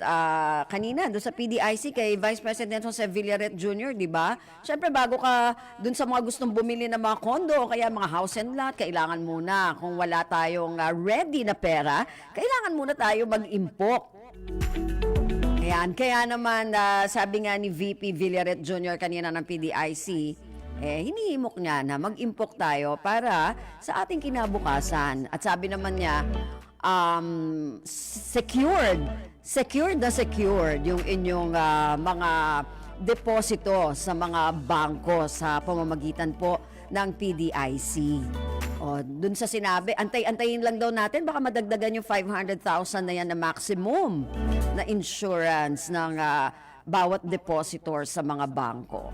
B: kanina, doon sa PDIC, kay Vice President Jose Villaret Jr., di ba? Syempre, bago ka doon sa mga gustong bumili ng mga kondo o kaya mga house and lot, kailangan muna, kung wala tayong ready na pera, kailangan muna tayo mag-impok. Ayan, kaya naman, sabi nga ni VP Villaret Jr. kanina ng PDIC, hinihimok niya na mag-impok tayo para sa ating kinabukasan. At sabi naman niya, secured yung inyong mga deposito sa mga bangko sa pamamagitan po ng PDIC. O, dun sa sinabi, antay-antayin lang daw natin, baka madagdagan yung 500,000 na yan na maximum na insurance ng bawat depositor sa mga bangko.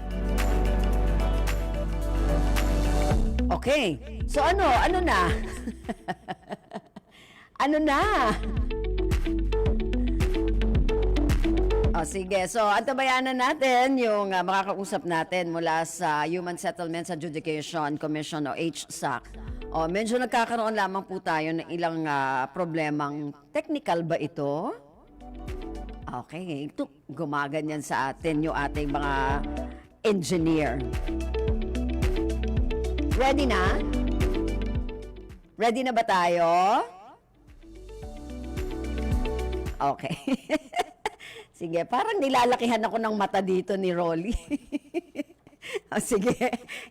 B: Okay. So ano na? Ano na? Sige. So antabayanan natin yung makakausap natin mula sa Human Settlements Adjudication Commission o HSAC. Medyo nagkakaroon lamang po tayo ng ilang problemang technical ba ito? Okay. Ito, gumaganyan sa atin yung ating mga engineer. Ready na? Ready na ba tayo? Okay. Sige, parang nilalakihan ako ng mata dito ni Rolly. Sige,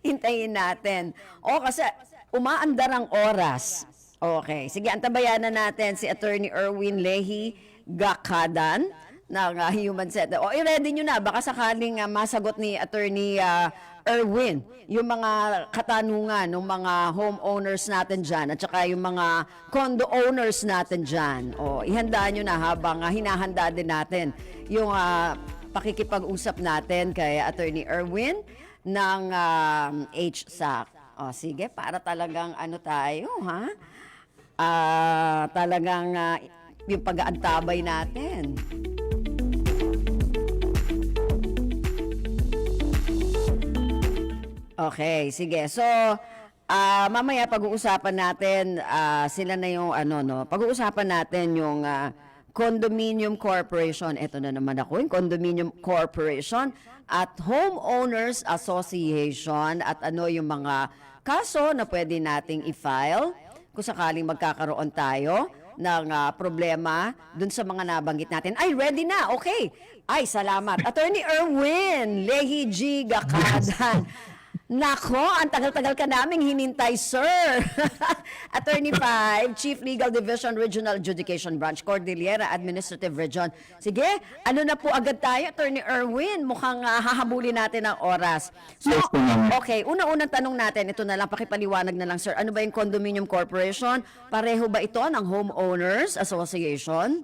B: hintayin natin. Kasi umaandar ang oras. Okay, sige, antabayanan natin si Attorney Erwin Lehi Gakadan ng Human Settlements. I-ready nyo na, baka sakaling masagot ni Attorney Erwin yung mga katanungan ng mga homeowners natin dyan at saka yung mga condo owners natin dyan. Ihanda nyo na habang hinahanda din natin yung pakikipag-usap natin kay Attorney Erwin ng HSAC. Sige, para talagang ano tayo, ha? Talagang yung pag-aantabay natin. Okay, sige. So, mamaya pag-uusapan natin sila na yung pag-uusapan natin yung Condominium Corporation. Ito na naman ako, yung Condominium Corporation at Homeowners Association at ano yung mga kaso na pwede nating i-file kung sakaling magkakaroon tayo ng problema dun sa mga nabanggit natin. Ay, ready na. Okay. Ay, salamat. Attorney Erwin Lehi G. Gakadan. Nako, ang tagal-tagal ka naming hinintay, sir. Attorney 5, Chief Legal Division, Regional Adjudication Branch, Cordillera Administrative Region. Sige, ano na po agad tayo, Attorney Erwin? Mukhang hahabulin natin ang oras. So, okay, unang tanong natin, ito na lang, pakipaliwanag na lang, sir. Ano ba yung Condominium Corporation? Pareho ba ito ng Homeowners Association?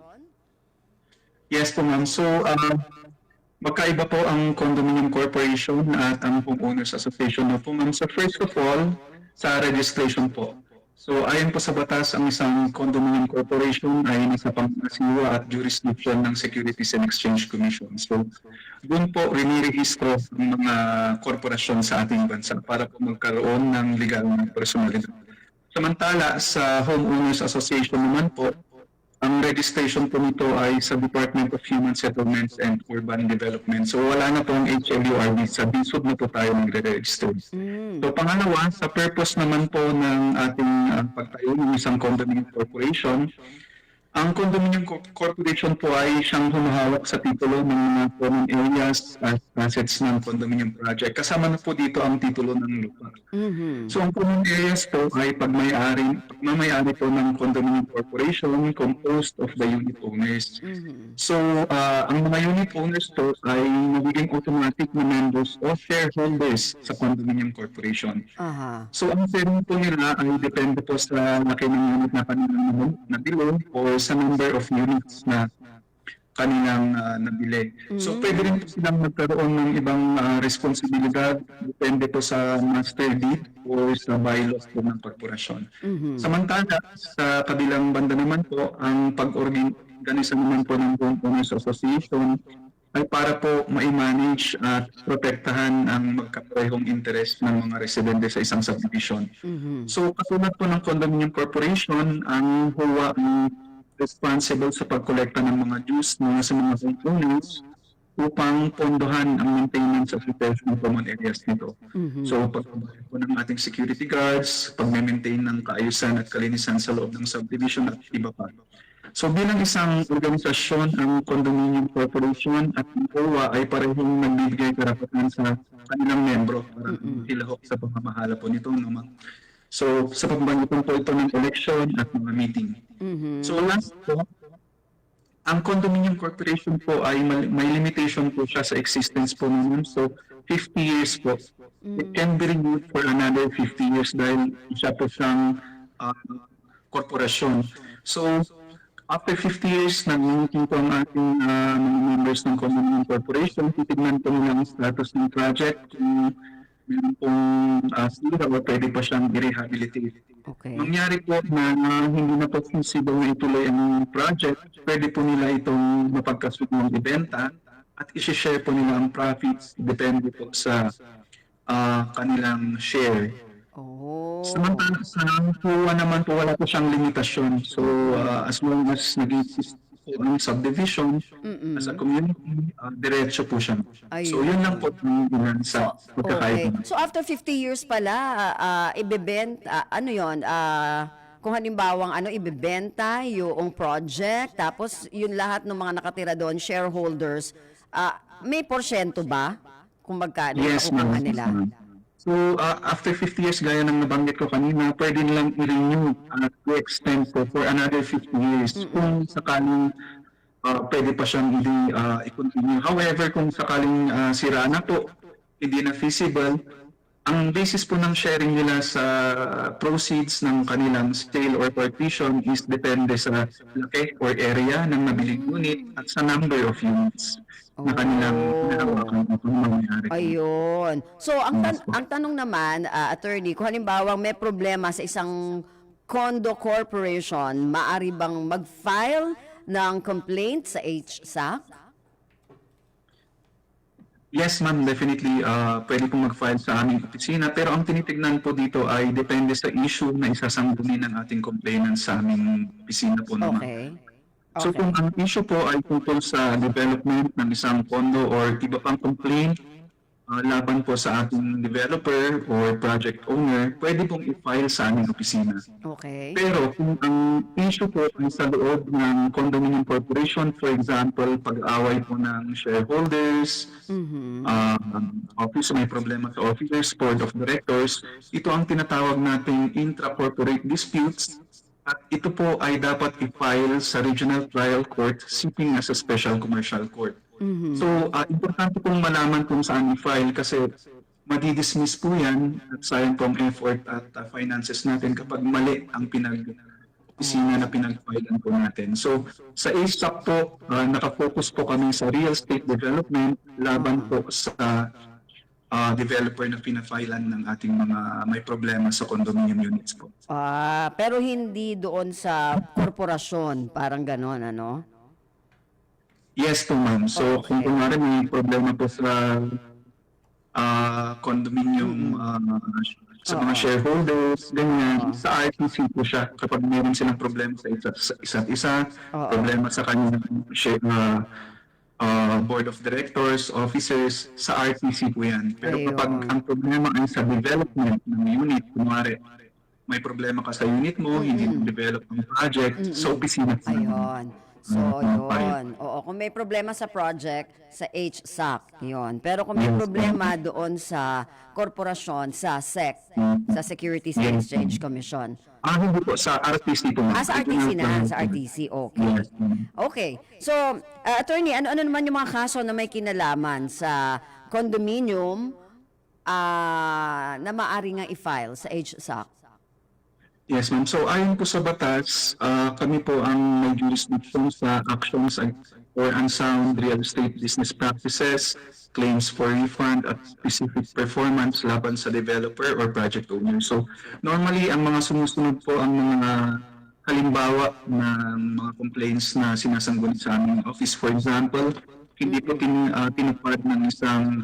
L: Yes po, ma'am. So, magkaiba po ang Condominium Corporation at ang Homeowners Association na po, ma'am. So first of all, sa registration po. So ayon po sa batas, ang isang Condominium Corporation ay nasa pangasiwa at jurisdiction ng Securities and Exchange Commission. So doon po rinirehistro ang mga korporasyon sa ating bansa para po magkaroon ng legal na personalidad. Samantala, sa Homeowners Association naman po, ang registration po nito ay sa Department of Human Settlements and Urban Development. So wala na pong HLURD, sa BISUD na po tayo nagre-register. So pangalawa, sa purpose naman po ng ating pagtayo ng isang condominium corporation, ang condominium corporation po ay siyang humahawak sa titulo ng mga common areas at assets ng condominium project. Kasama na po dito ang titulo ng lupa. So ang common areas po ay pagmamayari po ng condominium corporation composed of the unit owners. So ang mga unit owners po ay magiging automatic na members o shareholders sa condominium corporation. So ang sharing po nila ay depende po sa laki ng unit na kanilang nabili or sa number of units na kanilang nabili. So pwede rin po silang magkaroon ng ibang responsibilidad, depende po sa master deed o sa bylaws po ng korporasyon. Samantala, sa kabilang banda naman po, ang pag-organisa naman po ng Homeowners Association ay para po ma-manage at protektahan ang magkaparehong interest ng mga residente sa isang subdivision. So katulad po ng Condominium Corporation, ang HOA ang responsible sa pagkolekta ng mga dues mula sa mga homeowners upang pondohan ang maintenance at repair ng common areas nito. So pagbabayad po ng ating security guards, pag-maintain ng kaayusan at kalinisan sa loob ng subdivision at iba pa. So bilang isang organisasyon, ang Condominium Corporation at ang COA ay parehong nagbibigay karapatan sa kanilang membro para hilahok sa pamamahala po nito naman. So sa pagbanggit po ito ng election at mga meeting. So last po, ang Condominium Corporation po ay may limitation po siya sa existence po naman. So 50 years po. It can be renewed for another 50 years dahil siya po siyang korporasyon. So after 50 years, nag-meeting po ang ating mga members ng Condominium Corporation. Titignan po nila ang status ng project. Kung meron pong sira o pwede pa siyang i-rehabilitate. Mangyari po na hindi na po feasible na ituloy ang project, pwede po nila itong mapagkasugang ibenta at isi-share po nila ang profits depende po sa kanilang share. Samantala sa HOA naman po wala po siyang limitasyon. So as long as nag-exist po ang subdivision as a community, diretso po siya. So yun lang po yung sa pagkakaiba.
B: So after 50 years pala, ibebenta, ano yun, kung halimbawang ibebenta yung project, tapos yun lahat ng mga nakatira doon, shareholders, may porsyento ba kung magkano nakukuha nila?
L: So, after 50 years, gaya ng nabanggit ko kanina, pwede nilang i-renew at i-extend po for another 50 years. Kung sakaling pwede pa siyang i-continue. However, kung sakaling sira na po, hindi na feasible, ang basis po ng sharing nila sa proceeds ng kanilang sale or partition is depende sa laki or area ng nabiling unit at sa number of units na kanilang mangyayari.
B: Ayun. So, ang tanong naman, attorney, kung halimbawa may problema sa isang condo corporation, maaari bang mag-file ng complaint sa HSAC?
L: Yes, ma'am, definitely. Pwede pong mag-file sa aming opisina. Pero ang tinitignan po dito ay depende sa issue na isasangguni ng ating complainant sa aming opisina po naman. So kung ang issue po ay tungkol sa development ng isang condo or iba pang complaint, laban po sa ating developer or project owner, pwede pong i-file sa aming opisina.
B: Okay.
L: Pero kung ang issue po ay sa loob ng condominium corporation, for example, pag-away po ng shareholders, office, may problema sa officers, board of directors, ito ang tinatawag nating intra-corporate disputes. At ito po ay dapat i-file sa regional trial court sitting as a special commercial court. So, importante pong malaman kung saan i-file kasi madidismiss po yan at sayang po ang effort at finances natin kapag mali ang opisina na pinag-filean po natin. So, sa ASAP po, nakafocus po kami sa real estate development laban po sa developer na pina-filean ng ating mga may problema sa condominium units po.
B: Pero hindi doon sa korporasyon, parang ganon, ano?
L: Yes po, ma'am. So, kung kunwari may problema po sa condominium, sa mga shareholders, ganyan, sa RTC po siya. Kapag meron silang problema sa isa't isa, problema sa kanilang board of directors, officers, sa RTC po yan. Pero kapag ang problema ay sa development ng unit, kunwari, may problema ka sa unit mo, hindi develop ang project, sa opisina po.
B: Ayun. So, yun. Oo, kung may problema sa project, sa HSAC, yun. Pero kung may problema doon sa korporasyon, sa SEC, sa Securities and Exchange Commission.
L: Hindi po, sa RTC po.
B: Sa RTC na, sa RTC, okay. Okay. So, attorney, ano naman yung mga kaso na may kinalaman sa condominium na maaari nga i-file sa HSAC?
L: Yes, ma'am. So, ayon po sa batas, kami po ang may jurisdiction sa actions or unsound real estate business practices, claims for refund at specific performance laban sa developer or project owner. So, normally, ang mga sumusunod po ang mga halimbawa ng mga complaints na sinasangguni sa aming office. For example, hindi po tinupad ng isang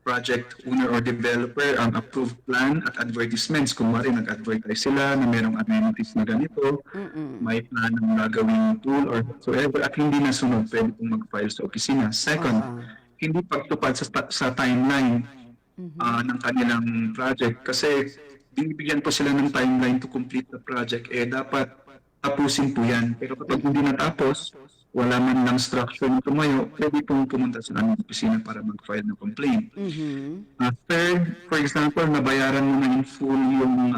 L: project owner or developer ang approved plan at advertisements. Kung mari nag-advertise sila na merong amenities na ganito, may plan ng gagawing tool or whatsoever at hindi nasunod, pwede pong mag-file sa opisina. Second, hindi pagtupad sa timeline ng kanilang project kasi binibigyan po sila ng timeline to complete the project. Dapat tapusin po yan. Pero kapag hindi natapos, wala man lang structure na tumayo, pwede pong pumunta sa aming opisina para mag-file ng complaint. Third, for example, nabayaran mo na in full yung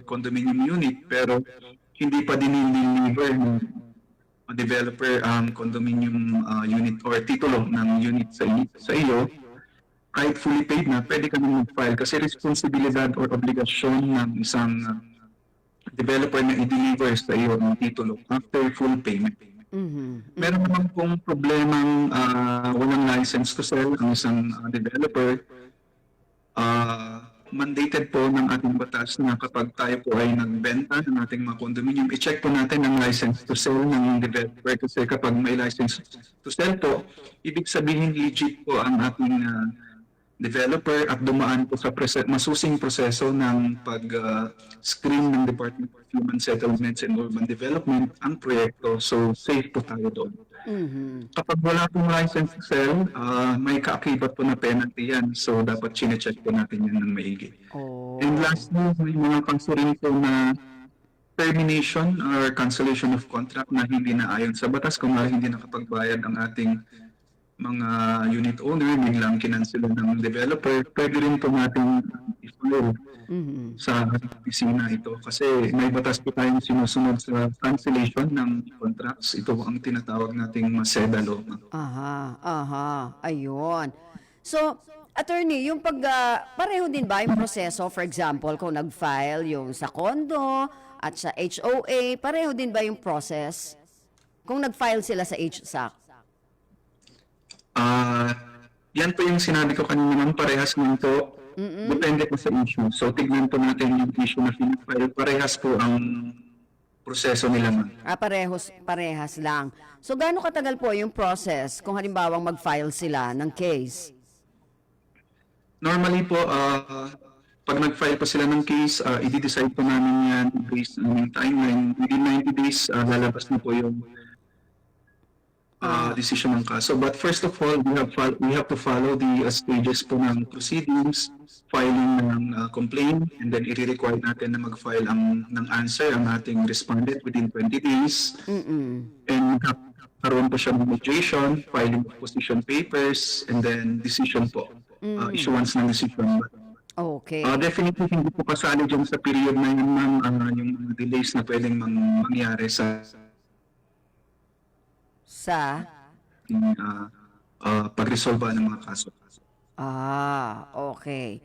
L: condominium unit pero hindi pa dinideliver ng developer ang condominium unit or titulo ng unit sa iyo, kahit fully paid na, pwede ka na mag-file kasi responsibilidad or obligasyon ng isang developer na i-deliver sa iyo ang titulo after full payment. Meron naman pong problemang walang license to sell ang isang developer. Mandated po ng ating batas na kapag tayo po ay nagbenta ng ating mga condominium, i-check po natin ang license to sell ng developer kasi kapag may license to sell po, ibig sabihin legit po ang ating developer at dumaan po sa masusing proseso ng pag-screen ng Department of Human Settlements and Urban Development ang proyekto. So, safe po tayo doon. Kapag wala pong license to sell, may kaakibat po na penalty yan. So, dapat chinecheck po natin yan ng maigi. And lastly, may mga kaso rin po na termination or cancellation of contract na hindi na ayon sa batas kung hindi nakapagbayad ang ating mga unit owner, biglang kinansela ng developer, pwede rin po natin i-file sa opisina ito. Kasi may batas po tayong sinusunod sa cancellation ng contracts. Ito ang tinatawag nating MASEDA law.
B: Ayun. So, attorney, yung pareho din ba yung proseso, for example, kung nag-file yung sa condo at sa HOA, pareho din ba yung process kung nag-file sila sa HSAC?
L: Yan po yung sinabi ko kanina naman, parehas lang po. Depende po sa issue. So, tignan po natin yung issue na pinag-file. Parehas po ang proseso nila, ma'am.
B: Parehas lang. So, gaano katagal po yung process kung halimbawang mag-file sila ng case?
L: Normally po, pag nag-file po sila ng case, i-decide po namin yan based on yung timeline. Within 90 days, lalabas na po yung decision ng kaso. But first of all, we have to follow the stages po ng proceedings, filing ng complaint, and then i-require natin na mag-file ng answer ang ating respondent within 20 days. And karoon po siya ng mediation, filing of position papers, and then decision po. Issuance ng decision.
B: Okay.
L: Definitely hindi po kasali dyan sa period na yun ng yung mga delays na pwedeng mangyari sa pag-resolve ng mga kaso.
B: Okay.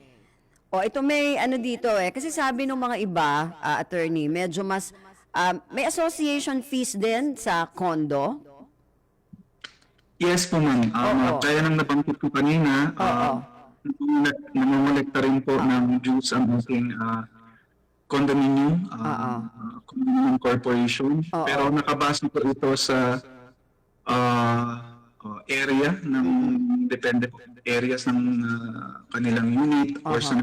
B: O, ito may ano dito kasi sabi ng mga iba, attorney, medyo mas, may association fees din sa condo?
L: Yes po, ma'am. Kaya nang nabanggit ko kanina, namumulekta rin po ng dues ang ating condominium, condominium corporation. Pero nakabase po ito sa area ng depende po areas ng kanilang unit or sa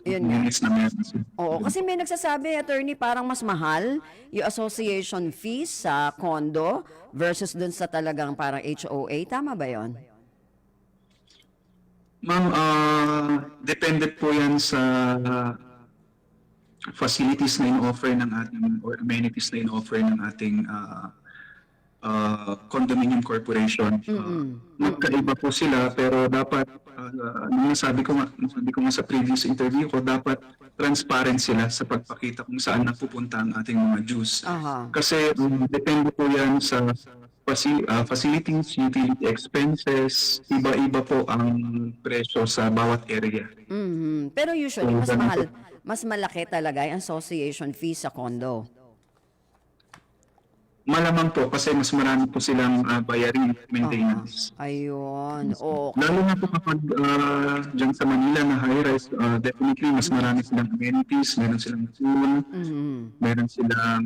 L: units na meron.
B: Oo, kasi may nagsasabi, attorney, parang mas mahal yung association fees sa condo versus dun sa talagang parang HOA. Tama ba yon?
L: Ma'am, depende po yan sa facilities na in-offer ng ating or amenities na in-offer ng ating condominium corporation. Magkaiba po sila pero dapat sabi ko nga sa previous interview ko, dapat transparent sila sa pagpakita kung saan napupunta ang ating mga dues. Kasi depende po yan sa facilities, utility expenses, iba-iba po ang presyo sa bawat area.
B: Pero usually mas malaki talaga yung association fee sa condo.
L: Malamang po kasi mas marami po silang bayarin maintenance.
B: Ayun.
L: Lalo na po kapag dyan sa Manila na high-rise, definitely mas marami silang amenities, meron silang pool, meron silang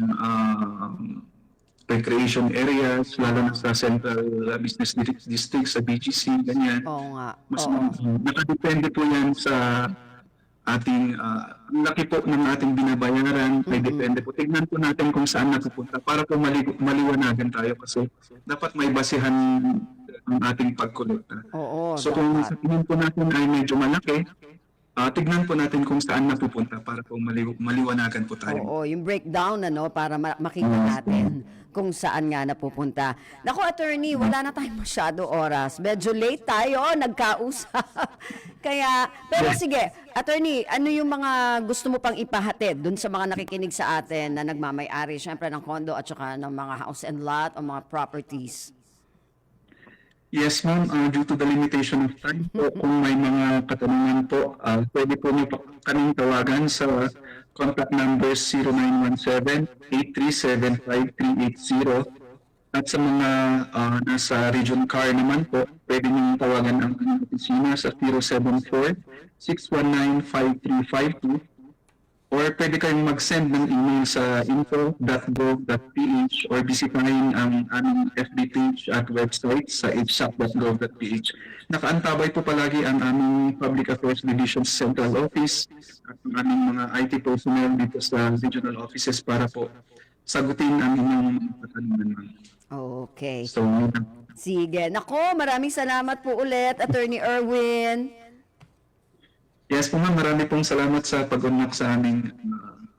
L: recreation areas, lalo na sa central business district, sa BGC, ganyan.
B: Oo nga.
L: Nakadepende po yan sa ating laki po ng ating binabayaran, may depende po. Tignan po natin kung saan napupunta para po maliwanagan tayo kasi dapat may basihan ang ating pagkolekta. So kung sa tingin po natin ay medyo malaki, tignan po natin kung saan napupunta para po maliwanagan po tayo.
B: Yung breakdown para makita natin kung saan nga napupunta. Naku, attorney, wala na tayong masyado oras. Medyo late tayo, nagkausap. Pero sige, attorney, ano yung mga gusto mo pang ipahatid dun sa mga nakikinig sa atin na nagmamay-ari, syempre ng condo at saka ng mga house and lot o mga properties?
L: Yes, ma'am. Due to the limitation of time po, kung may mga katanungan po, pwede po niyo kaming tawagan sa contact numbers 0917-837-5380 at sa mga nasa Region CAR naman po, pwede niyo tawagan ang opisina sa 074-619-5352 or pwede kayong mag-send ng email sa info.gov.ph or bisitahin ang aming FB page at website sa hsap.gov.ph. Nakaantabay po palagi ang aming Public Affairs Division Central Office at ang aming mga IT personnel dito sa regional offices para po sagutin ang inyong katanungan.
B: Okay.
L: So,
B: sige. Nako, maraming salamat po ulit, Attorney Erwin.
L: Yes po, ma'am. Marami pong salamat sa pag-unlock sa aming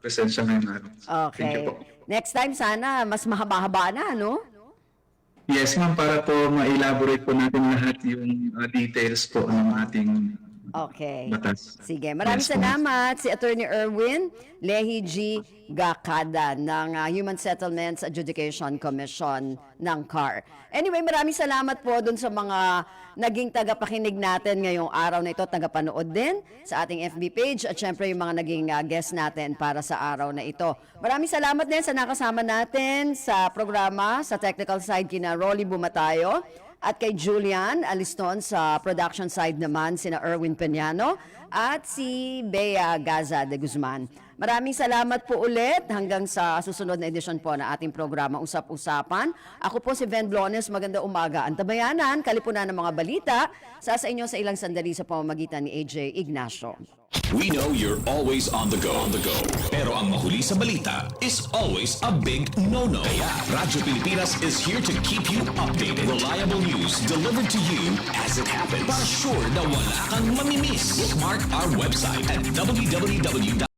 L: presensya ngayong araw.
B: Okay.
L: Thank you po.
B: Next time sana, mas mahaba-haba na, no?
L: Yes, ma'am. Para po ma-elaborate po natin lahat yung details po ng ating batas.
B: Sige. Maraming salamat si Attorney Erwin Lehi G. Gakada ng Human Settlements Adjudication Commission ng CAR. Anyway, maraming salamat po dun sa mga naging tagapakinig natin ngayong araw na ito, tagapanood din sa ating FB page at syempre yung mga naging guest natin para sa araw na ito. Maraming salamat din sa nakasama natin sa programa, sa technical side kina Rolly Bumatayo at kay Julian Aliston sa production side naman sina Erwin Peñano at si Bea Gaza de Guzman. Maraming salamat po ulit hanggang sa susunod na edisyon po na ating programa Usap-Usapan. Ako po si Ven Blones, magandang umaga. Antabayanan, kalipunan ng mga balita sa inyo sa ilang sandali sa pamamagitan ni AJ Ignacio.
A: We know you're always on the go. Pero ang mahuli sa balita is always a big no-no. Kaya Radyo Pilipinas is here to keep you updated. Reliable news delivered to you as it happens. Para sure na wala kang mamimiss. Bookmark our website at www